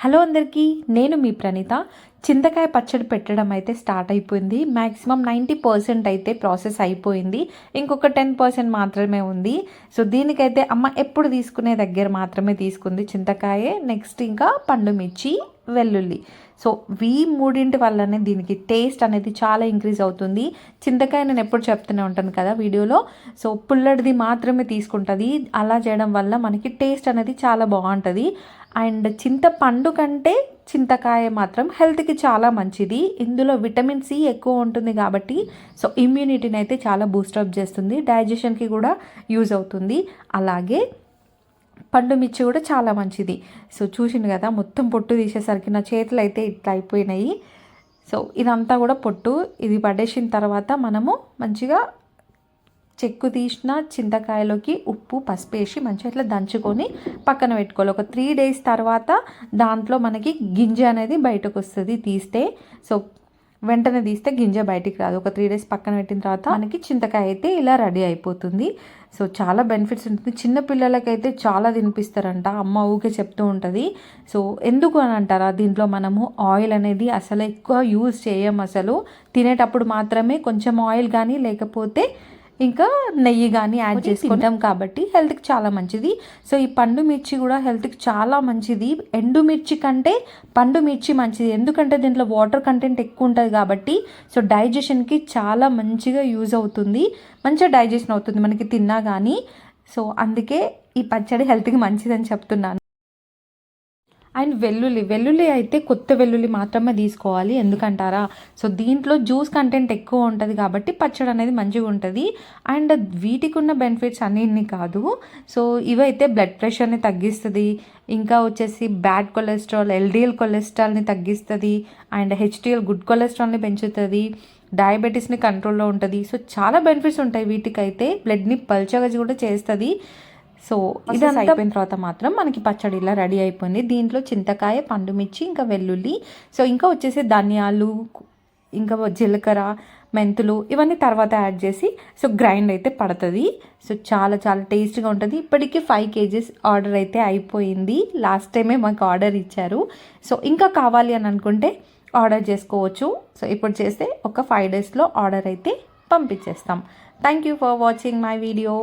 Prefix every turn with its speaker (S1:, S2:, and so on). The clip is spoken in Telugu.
S1: హలో అందరికీ, నేను మీ ప్రణీత. చింతకాయ పచ్చడి పెట్టడం అయితే స్టార్ట్ అయిపోయింది. మ్యాక్సిమం 90% అయితే ప్రాసెస్ అయిపోయింది. ఇంకొక 10% మాత్రమే ఉంది. సో దీనికైతే అమ్మ ఎప్పుడు తీసుకునే దగ్గర మాత్రమే తీసుకుంది చింతకాయ, నెక్స్ట్ ఇంకా పండు మిర్చి, వెల్లుల్లి. సో మూడింటి వల్లనే దీనికి టేస్ట్ అనేది చాలా ఇంక్రీజ్ అవుతుంది. చింతకాయ నేను ఎప్పుడు చెప్తూనే ఉంటాను కదా వీడియోలో. సో పుల్లడిది మాత్రమే తీసుకుంటుంది. అలా చేయడం వల్ల మనకి టేస్ట్ అనేది చాలా బాగుంటుంది. అండ్ చింతపండు కంటే చింతకాయ మాత్రం హెల్త్కి చాలా మంచిది. ఇందులో విటమిన్ సి ఎక్కువ ఉంటుంది కాబట్టి సో ఇమ్యూనిటీని అయితే చాలా బూస్టప్ చేస్తుంది, డైజెషన్కి కూడా యూజ్ అవుతుంది. అలాగే పండు మిర్చి కూడా చాలా మంచిది. సో చూసింది కదా, మొత్తం పొట్టు తీసేసరికి నా చేతులు అయితే ఇట్లా అయిపోయినాయి. సో ఇదంతా కూడా పొట్టు, ఇది పడేసిన తర్వాత మనము మంచిగా చెక్కు తీసిన చింతకాయలోకి ఉప్పు పసుపు వేసి మంచిగా ఇట్లా దంచుకొని పక్కన పెట్టుకోవాలి. ఒక 3 days తర్వాత దాంట్లో మనకి గింజ అనేది బయటకు వస్తుంది తీస్తే. సో వెంటనే తీస్తే గింజ బయటికి రాదు. ఒక 3 days పక్కన పెట్టిన తర్వాత మనకి చింతకాయ అయితే ఇలా రెడీ అయిపోతుంది. సో చాలా బెనిఫిట్స్ ఉంటుంది. చిన్నపిల్లలకైతే చాలా తినిపిస్తారంట, అమ్మ ఊకే చెప్తూ ఉంటుంది. సో ఎందుకు అని అంటారా, దీంట్లో మనము ఆయిల్ అనేది అసలు ఎక్కువ యూజ్ చేయం. అసలు తినేటప్పుడు మాత్రమే కొంచెం ఆయిల్ కానీ లేకపోతే ఇంకా నెయ్యి కానీ యాడ్ చేసుకుంటాం కాబట్టి హెల్త్కి చాలా మంచిది. సో ఈ పండు మిర్చి కూడా హెల్త్కి చాలా మంచిది. ఎండు మిర్చి కంటే పండు మిర్చి మంచిది, ఎందుకంటే దీంట్లో వాటర్ కంటెంట్ ఎక్కువ ఉంటుంది కాబట్టి. సో డైజెషన్కి చాలా మంచిగా యూజ్ అవుతుంది, మంచిగా డైజెషన్ అవుతుంది మనకి తిన్నా కానీ. సో అందుకే ఈ పచ్చడి హెల్త్కి మంచిదని చెప్తున్నాను. అండ్ వెల్లుల్లి అయితే కొత్త వెల్లుల్లి మాత్రమే తీసుకోవాలి. ఎందుకంటారా, సో దీంట్లో జ్యూస్ కంటెంట్ ఎక్కువ ఉంటుంది కాబట్టి పచ్చడి అనేది మంచిగా ఉంటుంది. అండ్ వీటికి ఉన్న బెనిఫిట్స్ అన్నీ కాదు. సో ఇవైతే బ్లడ్ ప్రెషర్ని తగ్గిస్తుంది, ఇంకా వచ్చేసి బ్యాడ్ కొలెస్ట్రాల్, ఎల్డిఎల్ కొలెస్ట్రాల్ని తగ్గిస్తుంది, అండ్ హెచ్డిఎల్ గుడ్ కొలెస్ట్రాల్ని పెంచుతుంది, డయాబెటీస్ని కంట్రోల్లో ఉంటుంది. సో చాలా బెనిఫిట్స్ ఉంటాయి వీటికైతే. బ్లడ్ని పల్చగా కూడా చేస్తుంది. సో ఇదంతా అయిపోయిన తర్వాత మాత్రం మనకి పచ్చడి ఇలా రెడీ అయిపోయింది. దీంట్లో చింతకాయ, పండు మిర్చి, ఇంకా వెల్లుల్లి, సో ఇంకా వచ్చేసి ధనియాలు, ఇంకా జీలకర్ర, మెంతులు ఇవన్నీ తర్వాత యాడ్ చేసి సో గ్రైండ్ అయితే పడుతుంది. సో చాలా చాలా టేస్ట్గా ఉంటుంది. ఇప్పటికీ 5 kgs ఆర్డర్ అయితే అయిపోయింది. లాస్ట్ టైమే మాకు ఆర్డర్ ఇచ్చారు. సో ఇంకా కావాలి అని అనుకుంటే ఆర్డర్ చేసుకోవచ్చు. సో ఇప్పుడు చేస్తే ఒక 5 daysలో ఆర్డర్ అయితే పంపించేస్తాం. Thank you for watching my video.